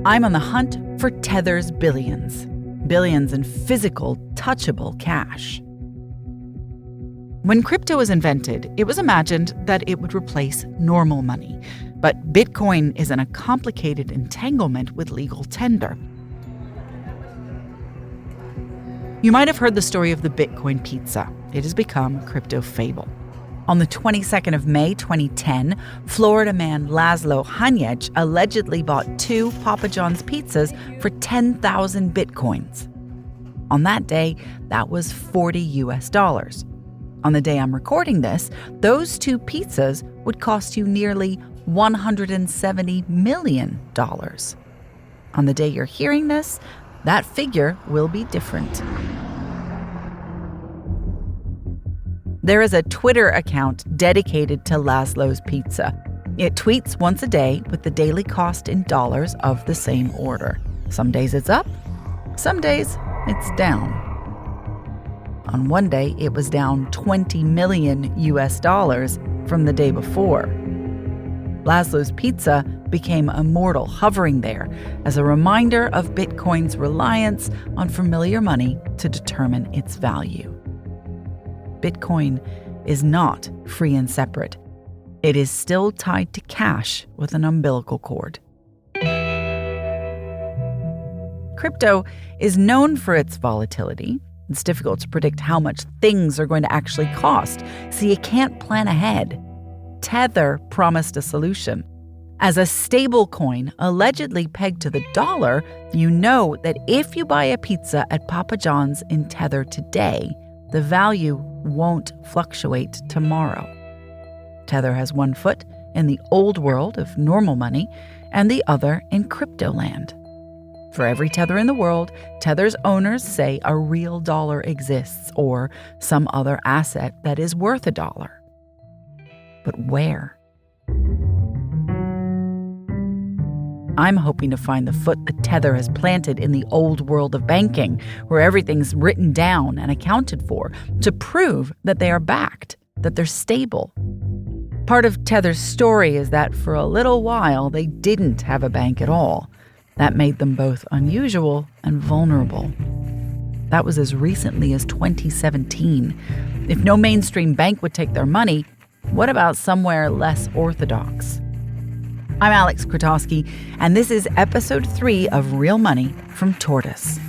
I'm on the hunt for Tether's billions. Billions in physical, touchable cash. When crypto was invented, it was imagined that it would replace normal money. But Bitcoin is in a complicated entanglement with legal tender. You might have heard the story of the Bitcoin pizza. It has become crypto fable. On the 22nd of May 2010, Florida man Laszlo Hanyecz allegedly bought 2 Papa John's pizzas for 10,000 Bitcoins. On that day, that was $40. On the day I'm recording this, those 2 pizzas would cost you nearly $170 million. On the day you're hearing this, that figure will be different. There is a Twitter account dedicated to Laszlo's Pizza. It tweets once a day with the daily cost in dollars of the same order. Some days it's up, some days it's down. On one day, it was down $20 million from the day before. Laszlo's Pizza became immortal, hovering there as a reminder of Bitcoin's reliance on familiar money to determine its value. Bitcoin is not free and separate. It is still tied to cash with an umbilical cord. Crypto is known for its volatility. It's difficult to predict how much things are going to actually cost, so you can't plan ahead. Tether promised a solution. As a stable coin allegedly pegged to the dollar, you know that if you buy a pizza at Papa John's in Tether today, the value won't fluctuate tomorrow. Tether has one foot in the old world of normal money and the other in crypto land. For every Tether in the world, Tether's owners say a real dollar exists or some other asset that is worth $1. But where? I'm hoping to find the foot that Tether has planted in the old world of banking, where everything's written down and accounted for, to prove that they are backed, that they're stable. Part of Tether's story is that for a little while they didn't have a bank at all. That made them both unusual and vulnerable. That was as recently as 2017. If no mainstream bank would take their money, what about somewhere less orthodox? I'm Aleks Krotowski, and this is episode 3 of Real Money from Tortoise.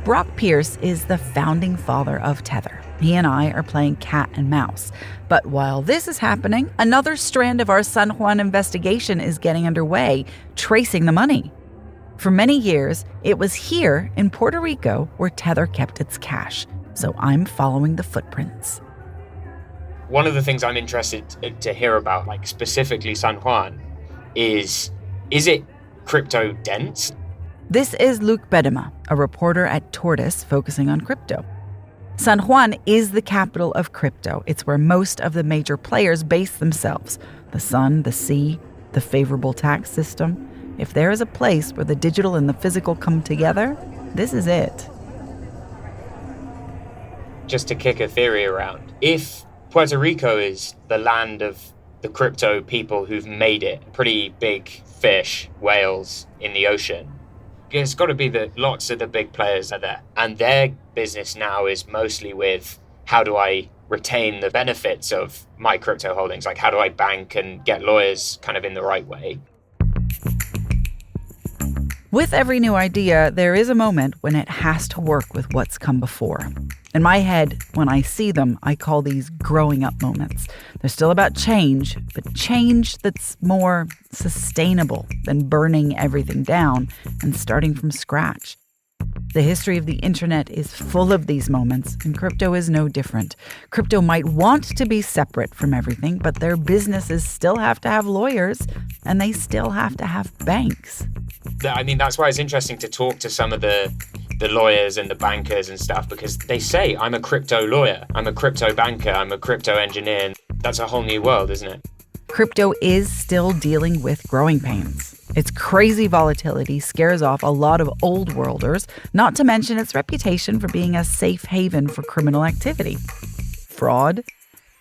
Brock Pierce is the founding father of Tether. He and I are playing cat and mouse. But while this is happening, another strand of our San Juan investigation is getting underway, tracing the money. For many years, it was here in Puerto Rico where Tether kept its cash. So I'm following the footprints. One of the things I'm interested to hear about, like specifically San Juan, is it crypto dense? This is Luke Bedema, a reporter at Tortoise focusing on crypto. San Juan is the capital of crypto. It's where most of the major players base themselves. The sun, the sea, the favorable tax system. If there is a place where the digital and the physical come together, this is it. Just to kick a theory around, if Puerto Rico is the land of the crypto people who've made it, pretty big fish, whales in the ocean, it's got to be that lots of the big players are there. And their business now is mostly with how do I retain the benefits of my crypto holdings? Like how do I bank and get lawyers kind of in the right way? With every new idea, there is a moment when it has to work with what's come before. In my head, when I see them, I call these growing up moments. They're still about change, but change that's more sustainable than burning everything down and starting from scratch. The history of the internet is full of these moments, and crypto is no different. Crypto might want to be separate from everything, but their businesses still have to have lawyers, and they still have to have banks. I mean, that's why it's interesting to talk to some of the lawyers and the bankers and stuff, because they say, I'm a crypto lawyer, I'm a crypto banker, I'm a crypto engineer. That's a whole new world, isn't it? Crypto is still dealing with growing pains. Its crazy volatility scares off a lot of old worlders, not to mention its reputation for being a safe haven for criminal activity. Fraud,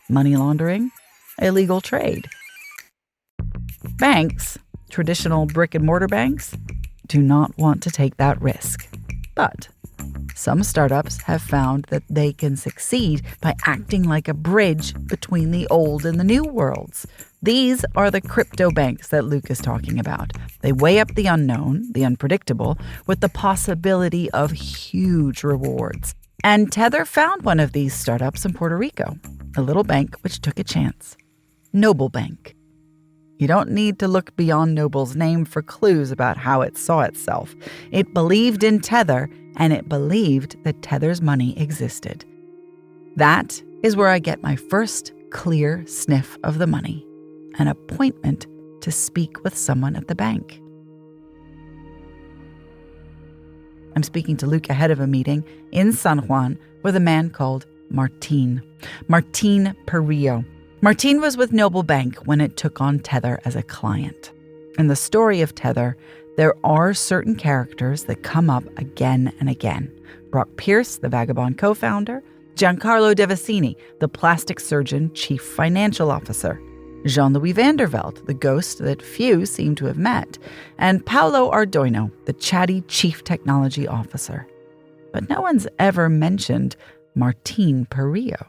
money laundering, illegal trade. Banks, traditional brick-and-mortar banks, do not want to take that risk. But some startups have found that they can succeed by acting like a bridge between the old and the new worlds. These are the crypto banks that Luke is talking about. They weigh up the unknown, the unpredictable, with the possibility of huge rewards. And Tether found one of these startups in Puerto Rico, a little bank which took a chance. Noble Bank. You don't need to look beyond Noble's name for clues about how it saw itself. It believed in Tether, and it believed that Tether's money existed. That is where I get my first clear sniff of the money, an appointment to speak with someone at the bank. I'm speaking to Luke ahead of a meeting in San Juan with a man called Martín Perillo. Martín was with Noble Bank when it took on Tether as a client. In the story of Tether, there are certain characters that come up again and again. Brock Pierce, the vagabond co-founder, Giancarlo Devasini, the plastic surgeon chief financial officer, Jean-Louis Vanderveld, the ghost that few seem to have met, and Paolo Ardoino, the chatty chief technology officer. But no one's ever mentioned Martín Perillo.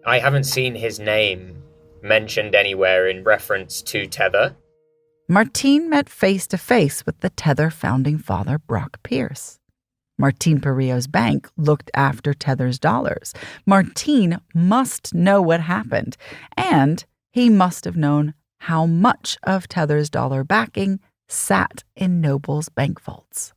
I haven't seen his name mentioned anywhere in reference to Tether. Martín met face-to-face with the Tether founding father, Brock Pierce. Martín Perillo's bank looked after Tether's dollars. Martín must know what happened, and he must have known how much of Tether's dollar backing sat in Noble's bank vaults.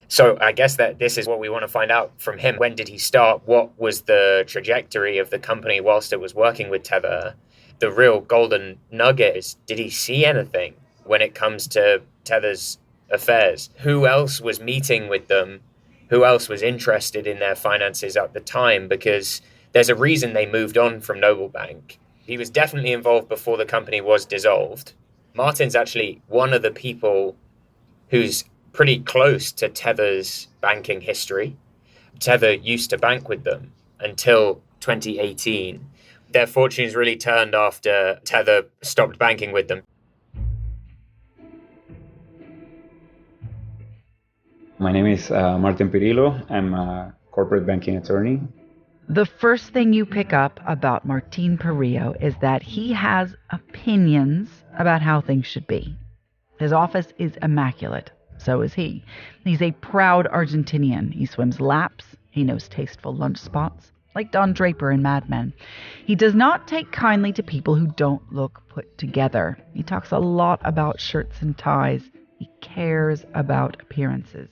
So I guess that this is what we want to find out from him. When did he start? What was the trajectory of the company whilst it was working with Tether? The real golden nugget is, did he see anything when it comes to Tether's affairs? Who else was meeting with them? Who else was interested in their finances at the time? Because there's a reason they moved on from Noble Bank. He was definitely involved before the company was dissolved. Martin's actually one of the people who's pretty close to Tether's banking history. Tether used to bank with them until 2018. Their fortunes really turned after Tether stopped banking with them. My name is Martín Perillo. I'm a corporate banking attorney. The first thing you pick up about Martín Perillo is that he has opinions about how things should be. His office is immaculate. So is he. He's a proud Argentinian. He swims laps. He knows tasteful lunch spots, like Don Draper in Mad Men. He does not take kindly to people who don't look put together. He talks a lot about shirts and ties. He cares about appearances.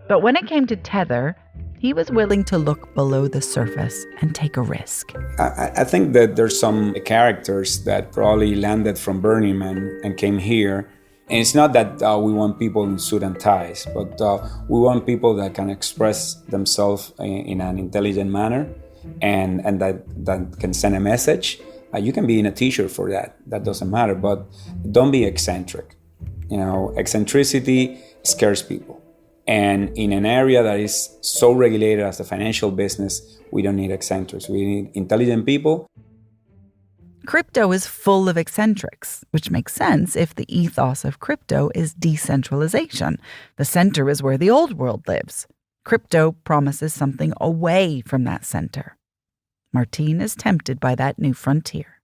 But when it came to Tether, he was willing to look below the surface and take a risk. I think that there's some characters that probably landed from Burning Man and came here. And it's not that we want people in suit and ties, but we want people that can express themselves in an intelligent manner and that can send a message. You can be in a t-shirt for that. That doesn't matter, but don't be eccentric. Eccentricity scares people. And in an area that is so regulated as the financial business, we don't need eccentrics. We need intelligent people. Crypto is full of eccentrics, which makes sense if the ethos of crypto is decentralization. The center is where the old world lives. Crypto promises something away from that center. Martín is tempted by that new frontier.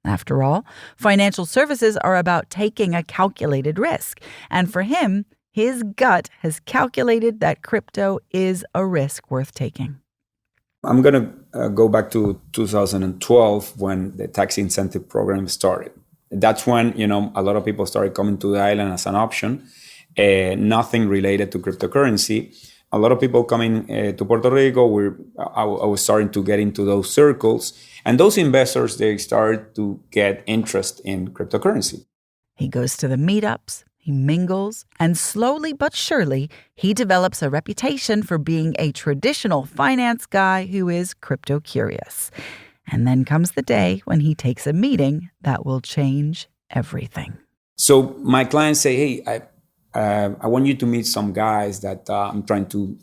After all, financial services are about taking a calculated risk. And for him, his gut has calculated that crypto is a risk worth taking. I'm going to go back to 2012 when the tax incentive program started. That's when, a lot of people started coming to the island as an option, nothing related to cryptocurrency. A lot of people coming to Puerto Rico, I was starting to get into those circles. And those investors, they started to get interest in cryptocurrency. He goes to the meetups. He mingles, and slowly but surely, he develops a reputation for being a traditional finance guy who is crypto curious. And then comes the day when he takes a meeting that will change everything. So my clients say, hey, I want you to meet some guys that I'm trying to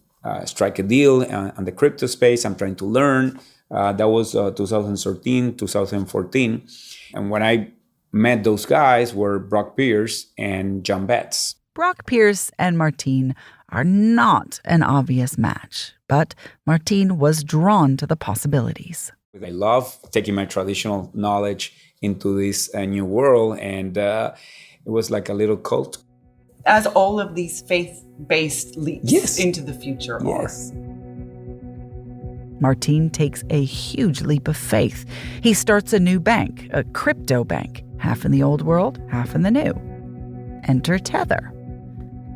strike a deal on the crypto space. I'm trying to learn. That was 2013, 2014. And when I met those guys were Brock Pierce and John Betts. Brock Pierce and Martin are not an obvious match, but Martin was drawn to the possibilities. I love taking my traditional knowledge into this new world, and it was like a little cult. As all of these faith-based leaps into the future are. Martin takes a huge leap of faith. He starts a new bank, a crypto bank, half in the old world, half in the new. Enter Tether.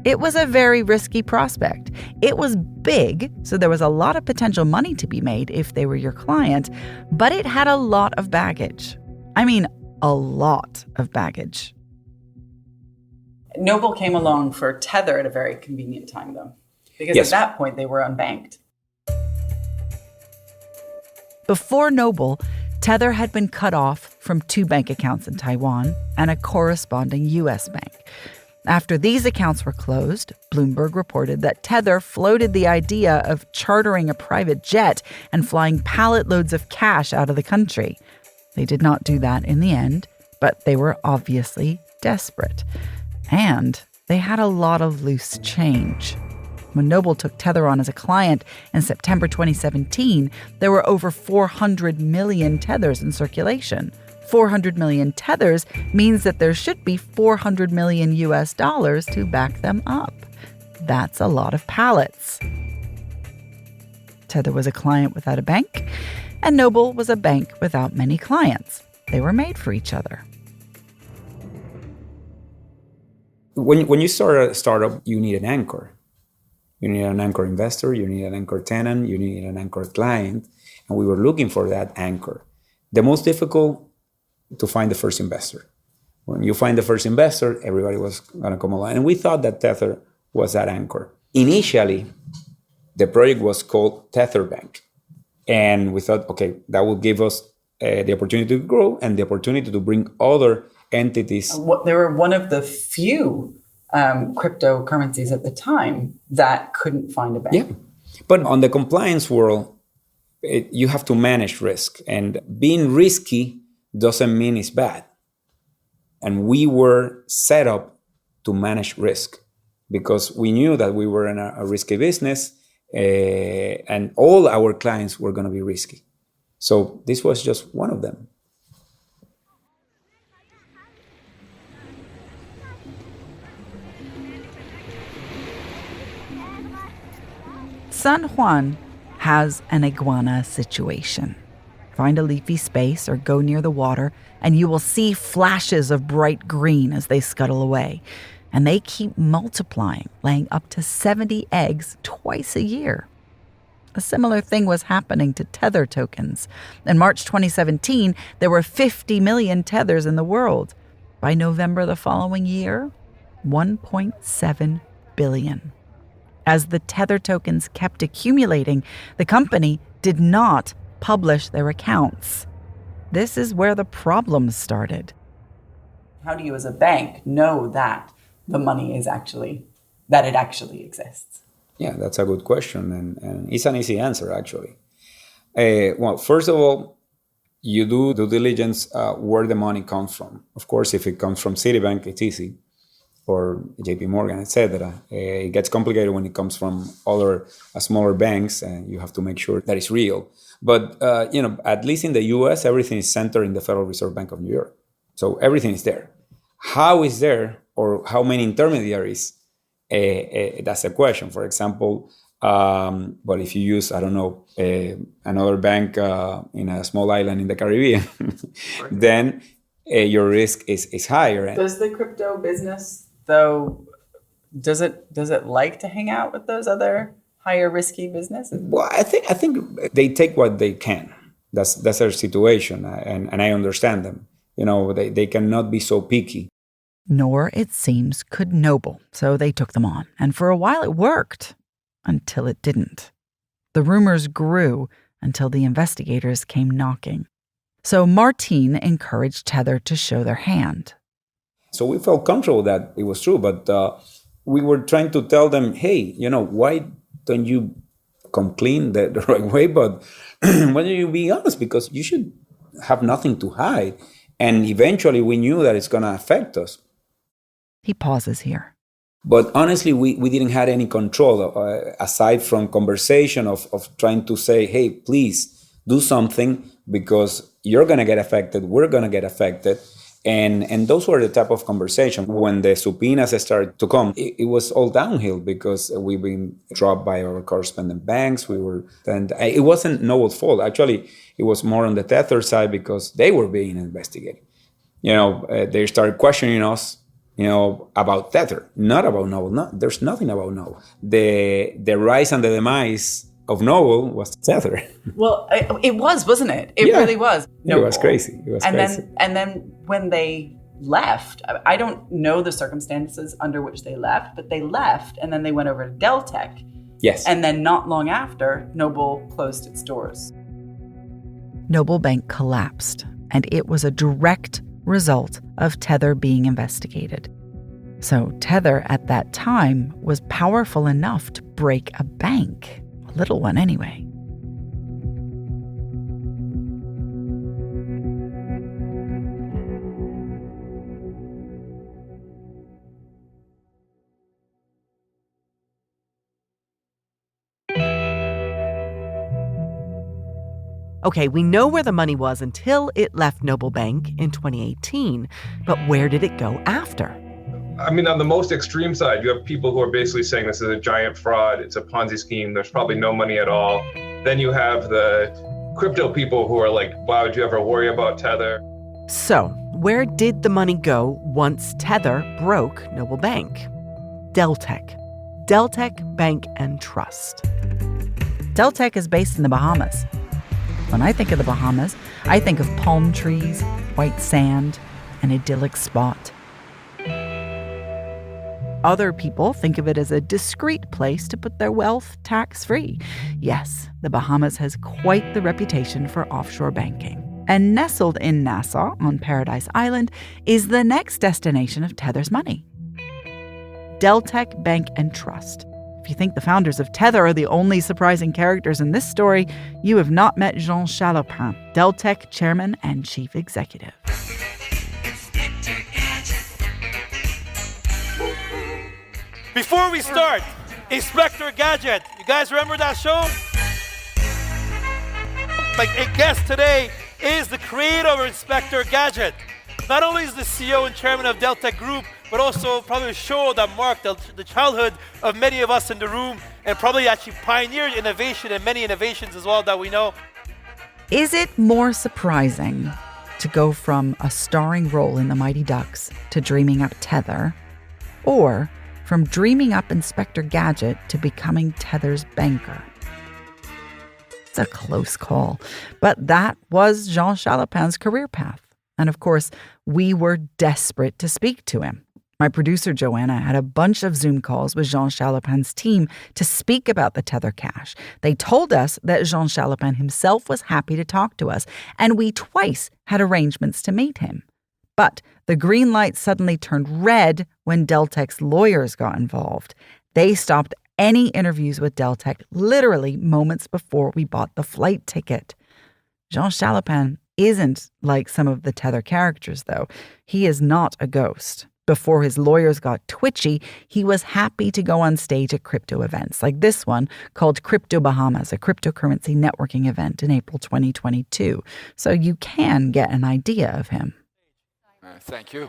It was a very risky prospect. It was big, so there was a lot of potential money to be made if they were your client, but it had a lot of baggage. I mean, a lot of baggage. Noble came along for Tether at a very convenient time, though, because at that point they were unbanked. Before Noble, Tether had been cut off from 2 bank accounts in Taiwan and a corresponding U.S. bank. After these accounts were closed, Bloomberg reported that Tether floated the idea of chartering a private jet and flying pallet loads of cash out of the country. They did not do that in the end, but they were obviously desperate. And they had a lot of loose change. When Noble took Tether on as a client in September 2017, there were over 400 million Tethers in circulation. 400 million Tethers means that there should be 400 million US dollars to back them up. That's a lot of pallets. Tether was a client without a bank, and Noble was a bank without many clients. They were made for each other. When you start a startup, you need an anchor. You need an anchor investor, you need an anchor tenant, you need an anchor client, and we were looking for that anchor. The most difficult to find the first investor. When you find the first investor, everybody was going to come along. And we thought that Tether was that anchor. Initially, the project was called Tether Bank. And we thought, okay, that will give us the opportunity to grow and the opportunity to bring other entities. They were one of the few cryptocurrencies at the time that couldn't find a bank. Yeah. But on the compliance world, you have to manage risk. And being risky doesn't mean it's bad. And we were set up to manage risk because we knew that we were in a risky business and all our clients were going to be risky. So this was just one of them. San Juan has an iguana situation. Find a leafy space or go near the water, and you will see flashes of bright green as they scuttle away. And they keep multiplying, laying up to 70 eggs twice a year. A similar thing was happening to Tether tokens. In March 2017, there were 50 million Tethers in the world. By November the following year, 1.7 billion. As the Tether tokens kept accumulating, the company did not publish their accounts. This is where the problems started. How do you as a bank know that the money is that it actually exists? Yeah, that's a good question. And it's an easy answer, actually. Well, first of all, you do due diligence where the money comes from. Of course, if it comes from Citibank, it's easy. Or JP Morgan, etc. It gets complicated when it comes from other smaller banks, and you have to make sure that it's real. But at least in the U.S., everything is centered in the Federal Reserve Bank of New York. So everything is there. How is there, or how many intermediaries? That's the question. For example, but if you use, another bank in a small island in the Caribbean, then your risk is higher. Does the crypto business, though, does it like to hang out with those other higher risky businesses? Well, I think they take what they can. That's their situation, and I understand them. They cannot be so picky. Nor, it seems, could Noble, so they took them on. And for a while it worked, until it didn't. The rumors grew until the investigators came knocking. So Martin encouraged Tether to show their hand. So we felt comfortable that it was true, but we were trying to tell them, hey, why don't you come clean the right way? But why don't you be honest? Because you should have nothing to hide. And eventually we knew that it's going to affect us. He pauses here. But honestly, we didn't have any control aside from conversation of trying to say, hey, please do something because you're going to get affected. We're going to get affected. And those were the type of conversation. When the subpoenas started to come, it was all downhill because we've been dropped by our correspondent banks. And it wasn't Noble's fault. Actually, it was more on the Tether side because they were being investigated. They started questioning us, about Tether, not about Noble. No, there's nothing about Noble. The rise and the demise of Noble was Tether. Well, it was, wasn't it? It really was. Noble. It was crazy. And then when they left, I don't know the circumstances under which they left, but they left and then they went over to Deltec. Yes. And then not long after, Noble closed its doors. Noble Bank collapsed, and it was a direct result of Tether being investigated. So Tether at that time was powerful enough to break a bank. A little one anyway. Okay, we know where the money was until it left Noble Bank in 2018, but where did it go after? I mean, on the most extreme side, you have people who are basically saying this is a giant fraud, it's a Ponzi scheme, there's probably no money at all. Then you have the crypto people who are like, why would you ever worry about Tether? So, where did the money go once Tether broke Noble Bank? Deltec. Deltec Bank and Trust. Deltec is based in the Bahamas. When I think of the Bahamas, I think of palm trees, white sand, an idyllic spot. Other people think of it as a discreet place to put their wealth tax-free. Yes, the Bahamas has quite the reputation for offshore banking. And nestled in Nassau on Paradise Island is the next destination of Tether's money. Deltec Bank and Trust. If you think the founders of Tether are the only surprising characters in this story, you have not met Jean Chalopin, Deltec chairman and chief executive. Before we start, Inspector Gadget. You guys remember that show? A guest today is the creator of Inspector Gadget. Not only is the CEO and chairman of Deltec Group, but also probably a show that marked the childhood of many of us in the room and probably actually pioneered innovation and many innovations as well that we know. Is it more surprising to go from a starring role in The Mighty Ducks to dreaming up Tether, or from dreaming up Inspector Gadget to becoming Tether's banker? It's a close call, but that was Jean Chalopin's career path. And of course, we were desperate to speak to him. My producer, Joanna, had a bunch of Zoom calls with Jean Chalopin's team to speak about the Tether cash. They told us that Jean Chalopin himself was happy to talk to us, and we twice had arrangements to meet him. But the green light suddenly turned red when Deltec's lawyers got involved. They stopped any interviews with Deltec literally moments before we bought the flight ticket. Jean Chalopin isn't like some of the Tether characters, though. He is not a ghost. Before his lawyers got twitchy, he was happy to go on stage at crypto events like this one called Crypto Bahamas, a cryptocurrency networking event in April 2022. So you can get an idea of him. Thank you.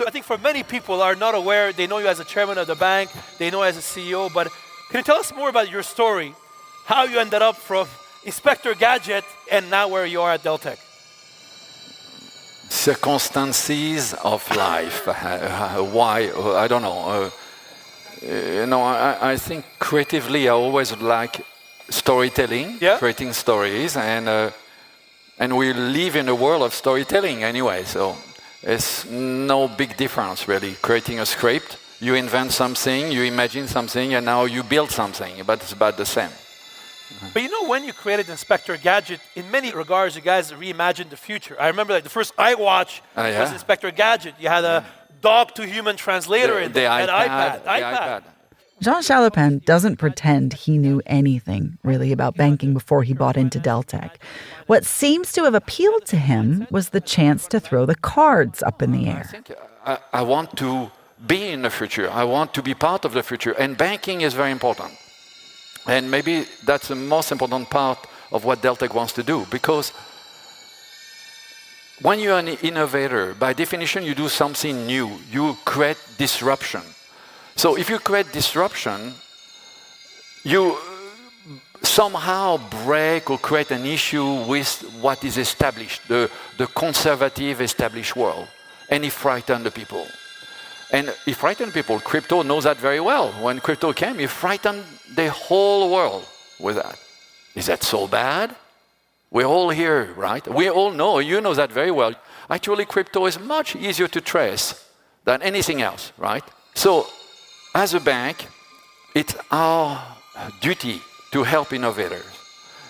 I think for many people are not aware, they know you as a chairman of the bank, they know you as a CEO, but can you tell us more about your story? How you ended up from Inspector Gadget and now where you are at Deltec? Circumstances of life. Why? I don't know. I think creatively I always like storytelling, creating stories, and we live in a world of storytelling anyway, so it's no big difference really. Creating a script, you invent something, you imagine something, and now you build something, but it's about the same. But when you created Inspector Gadget, in many regards, you guys reimagined the future. I remember the first iWatch was Inspector Gadget. You had a dog-to-human translator in there. The iPad. Jean Chalopin doesn't pretend he knew anything, really, about banking before he bought into Deltec. What seems to have appealed to him was the chance to throw the cards up in the air. I want to be in the future. I want to be part of the future. And banking is very important. And maybe that's the most important part of what Deltec wants to do. Because when you're an innovator, by definition, you do something new. You create disruption. So if you create disruption, you somehow break or create an issue with what is established, the conservative established world. And it frightens the people. And it frightened people. Crypto knows that very well. When crypto came, it frightened the whole world with that. Is that so bad? We're all here, right? We all know, you know that very well. Actually, crypto is much easier to trace than anything else, right? So, as a bank, it's our duty to help innovators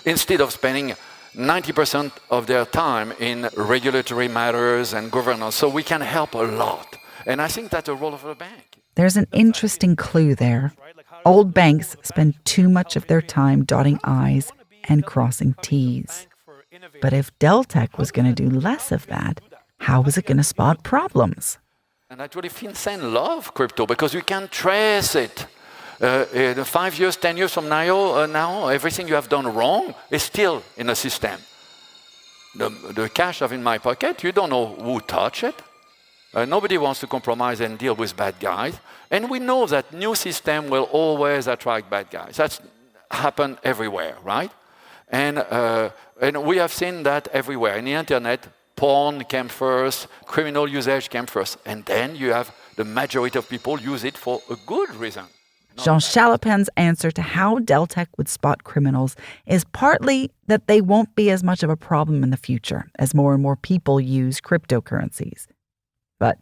instead of spending 90% of their time in regulatory matters and governance. So we can help a lot. And I think that's the role of a bank. There's an interesting clue there. Old banks spend too much of their time dotting I's and crossing T's. But if Deltec was going to do less of that, how was it going to spot problems? And actually, FinCEN love crypto because you can trace it. 5 years, 10 years from now, everything you have done wrong is still in the system. The cash I have in my pocket, you don't know who touched it. Nobody wants to compromise and deal with bad guys. And we know that new system will always attract bad guys. That's happened everywhere, right? And we have seen that everywhere. In the internet, porn came first, criminal usage came first, and then you have the majority of people use it for a good reason. Jean Chalopin's answer to how Deltec would spot criminals is partly that they won't be as much of a problem in the future as more and more people use cryptocurrencies. But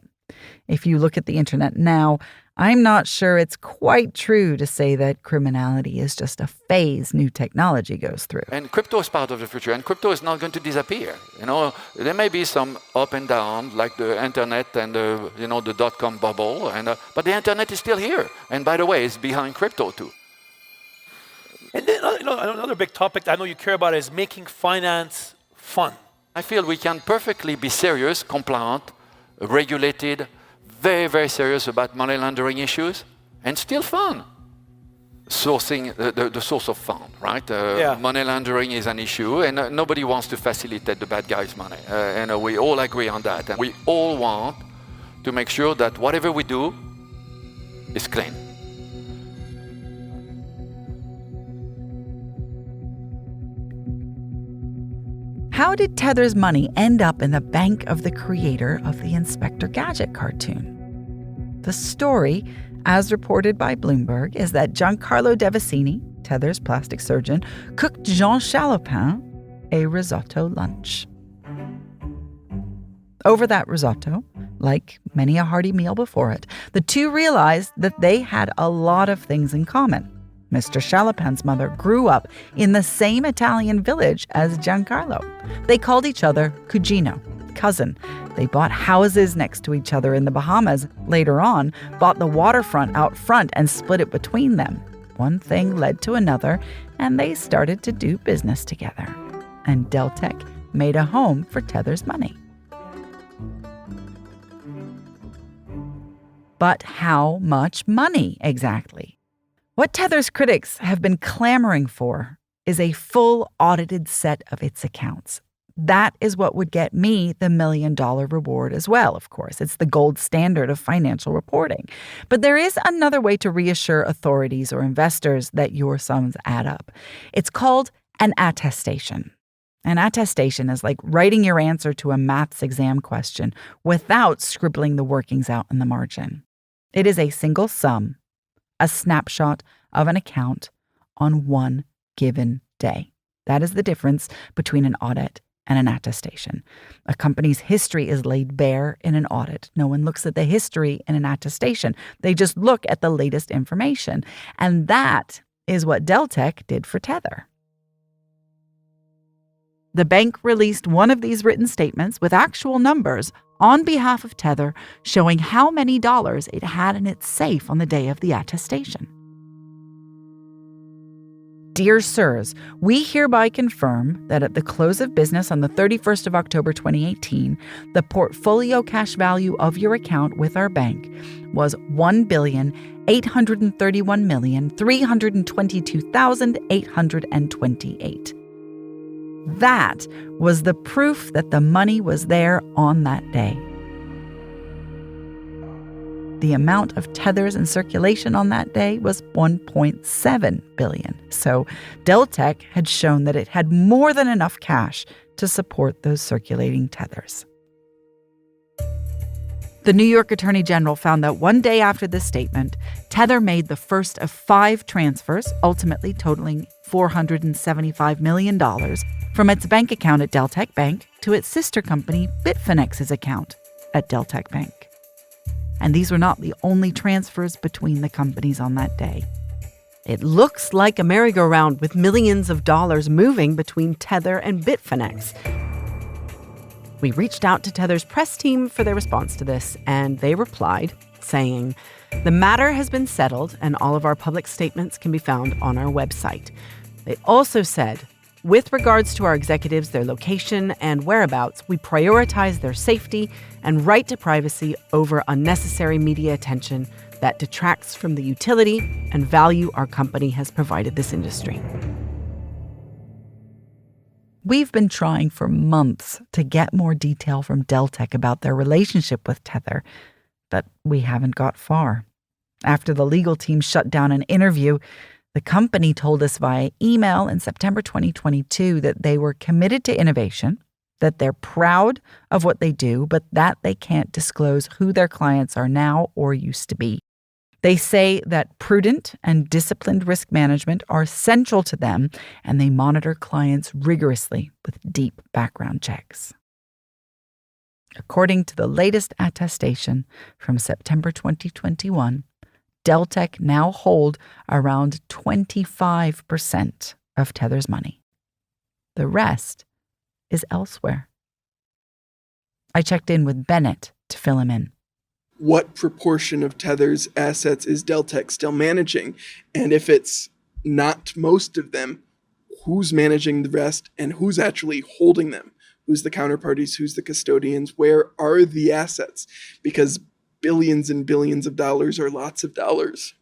if you look at the internet now, I'm not sure it's quite true to say that criminality is just a phase new technology goes through. And crypto is part of the future, and crypto is not going to disappear. You know, there may be some up and down, like the internet and the dot-com bubble, but the internet is still here. And by the way, it's behind crypto too. And then, another big topic I know you care about is making finance fun. I feel we can perfectly be serious, compliant, regulated, very, very serious about money laundering issues, and still fun. Sourcing, the source of fun, right? Money laundering is an issue, and nobody wants to facilitate the bad guys' money. And we all agree on that. And we all want to make sure that whatever we do is clean. How did Tether's money end up in the bank of the creator of the Inspector Gadget cartoon? The story, as reported by Bloomberg, is that Giancarlo Devasini, Tether's plastic surgeon, cooked Jean Chalopin a risotto lunch. Over that risotto, like many a hearty meal before it, the two realized that they had a lot of things in common. Mr. Chalopin's mother grew up in the same Italian village as Giancarlo. They called each other cugino, cousin. They bought houses next to each other in the Bahamas. Later on, bought the waterfront out front and split it between them. One thing led to another, and they started to do business together. And Deltec made a home for Tether's money. But how much money exactly? What Tether's critics have been clamoring for is a full audited set of its accounts. That is what would get me the $1 million reward as well, of course. It's the gold standard of financial reporting. But there is another way to reassure authorities or investors that your sums add up. It's called an attestation. An attestation is like writing your answer to a maths exam question without scribbling the workings out in the margin. It is a single sum, a snapshot of an account on one given day. That is the difference between an audit and an attestation. A company's history is laid bare in an audit. No one looks at the history in an attestation. They just look at the latest information. And that is what Deltec did for Tether. The bank released one of these written statements with actual numbers on behalf of Tether, showing how many dollars it had in its safe on the day of the attestation. Dear Sirs, we hereby confirm that at the close of business on the 31st of October 2018, the portfolio cash value of your account with our bank was $1,831,322,828. That was the proof that the money was there on that day. The amount of tethers in circulation on that day was 1.7 billion. So Deltek had shown that it had more than enough cash to support those circulating tethers. The New York Attorney General found that one day after this statement, Tether made the first of 5 transfers, ultimately totaling $475 million, from its bank account at Deltek Bank to its sister company Bitfinex's account at Deltek Bank. And these were not the only transfers between the companies on that day. It looks like a merry-go-round with millions of dollars moving between Tether and Bitfinex. We reached out to Tether's press team for their response to this, and they replied, saying, "The matter has been settled, and all of our public statements can be found on our website." They also said, "With regards to our executives, their location and whereabouts, we prioritize their safety and right to privacy over unnecessary media attention that detracts from the utility and value our company has provided this industry." We've been trying for months to get more detail from Deltek about their relationship with Tether, but we haven't got far. After the legal team shut down an interview, the company told us via email in September 2022 that they were committed to innovation, that they're proud of what they do, but that they can't disclose who their clients are now or used to be. They say that prudent and disciplined risk management are central to them, and they monitor clients rigorously with deep background checks. According to the latest attestation from September 2021, Deltek now hold around 25% of Tether's money. The rest is elsewhere. I checked in with Bennett to fill him in. What proportion of Tether's assets is Deltek still managing? And if it's not most of them, who's managing the rest and who's actually holding them? Who's the counterparties? Who's the custodians? Where are the assets? Because billions and billions of dollars are lots of dollars.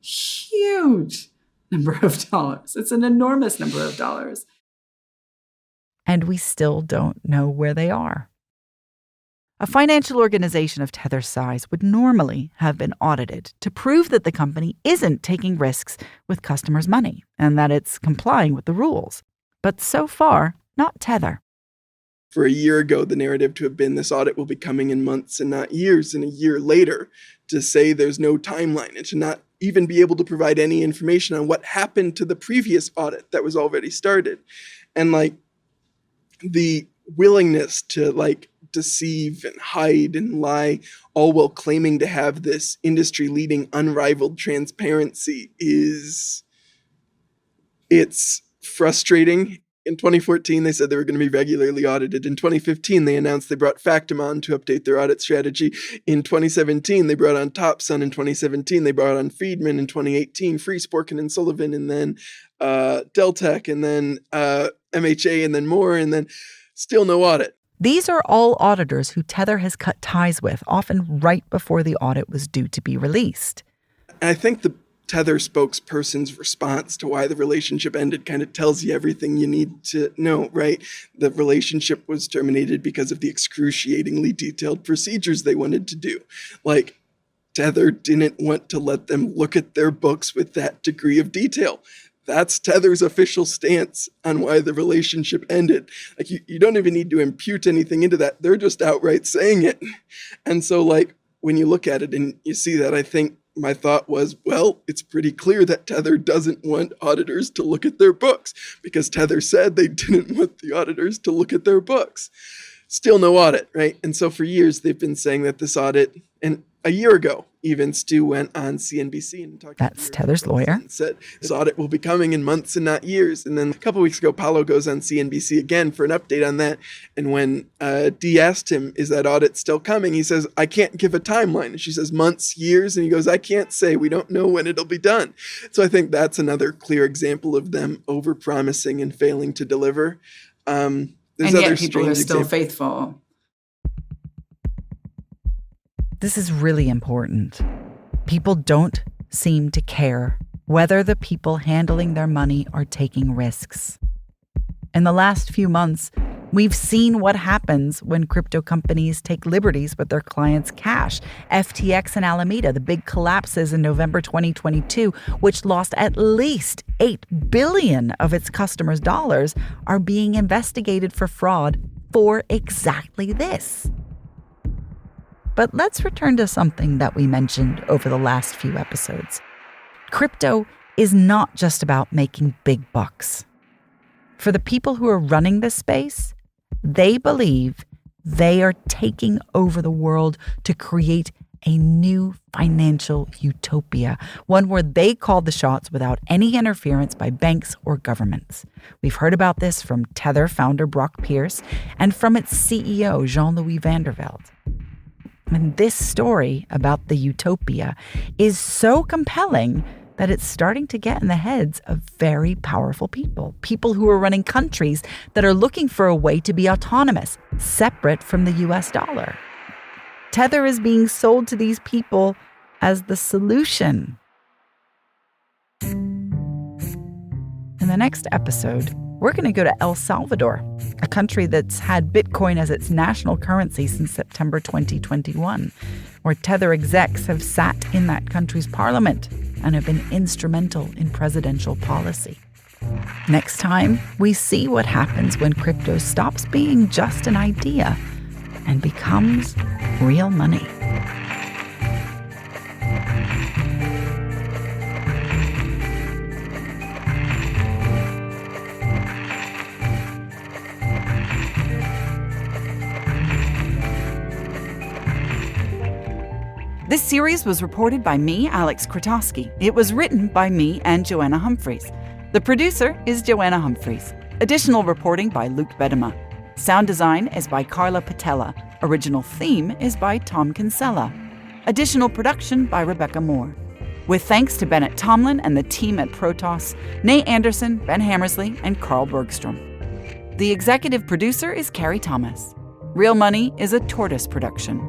Huge number of dollars. It's an enormous number of dollars. And we still don't know where they are. A financial organization of Tether's size would normally have been audited to prove that the company isn't taking risks with customers' money and that it's complying with the rules. But so far, not Tether. For a year ago, the narrative to have been this audit will be coming in months and not years, and a year later to say there's no timeline and to not even be able to provide any information on what happened to the previous audit that was already started. And the willingness to deceive and hide and lie, all while claiming to have this industry-leading unrivaled transparency it's frustrating. In 2014, they said they were going to be regularly audited. In 2015, they announced they brought Factum on to update their audit strategy. In 2017, they brought on Topsun. In 2017, they brought on Friedman. In 2018, Fries, Sporkin and Sullivan, and then Deltek, and then MHA, and then more, and then still no audit. These are all auditors who Tether has cut ties with, often right before the audit was due to be released. And I think the Tether spokesperson's response to why the relationship ended kind of tells you everything you need to know, right? The relationship was terminated because of the excruciatingly detailed procedures they wanted to do. Tether didn't want to let them look at their books with that degree of detail. That's Tether's official stance on why the relationship ended. You don't even need to impute anything into that. They're just outright saying it. And so when you look at it and you see that, I think my thought was, well, it's pretty clear that Tether doesn't want auditors to look at their books because Tether said they didn't want the auditors to look at their books. Still no audit, right? And so for years, they've been saying that this audit, and A year ago, even, Stu went on CNBC and talked. That's Tether's lawyer. And said this audit will be coming in months and not years. And then a couple of weeks ago, Paulo goes on CNBC again for an update on that. And when Dee asked him, is that audit still coming? He says, I can't give a timeline. And she says, months, years. And he goes, I can't say. We don't know when it'll be done. So I think that's another clear example of them overpromising and failing to deliver. There's and other yet people are still examples. faithful. This is really important. People don't seem to care whether the people handling their money are taking risks. In the last few months, we've seen what happens when crypto companies take liberties with their clients' cash. FTX and Alameda, the big collapses in November 2022, which lost at least $8 billion of its customers' dollars, are being investigated for fraud for exactly this. But let's return to something that we mentioned over the last few episodes. Crypto is not just about making big bucks. For the people who are running this space, they believe they are taking over the world to create a new financial utopia, one where they call the shots without any interference by banks or governments. We've heard about this from Tether founder Brock Pierce and from its CEO, Jean-Louis Vandervelde. And this story about the utopia is so compelling that it's starting to get in the heads of very powerful people who are running countries that are looking for a way to be autonomous, separate from the US dollar. Tether is being sold to these people as the solution. In the next episode, we're going to go to El Salvador, a country that's had Bitcoin as its national currency since September 2021, where Tether execs have sat in that country's parliament and have been instrumental in presidential policy. Next time, we see what happens when crypto stops being just an idea and becomes real money. This series was reported by me, Aleks Kratowski. It was written by me and Joanna Humphreys. The producer is Joanna Humphreys. Additional reporting by Luke Bedema. Sound design is by Carla Patella. Original theme is by Tom Kinsella. Additional production by Rebecca Moore. With thanks to Bennett Tomlin and the team at Tortoise, Nate Anderson, Ben Hammersley, and Carl Bergstrom. The executive producer is Carrie Thomas. Real Money is a Tortoise production.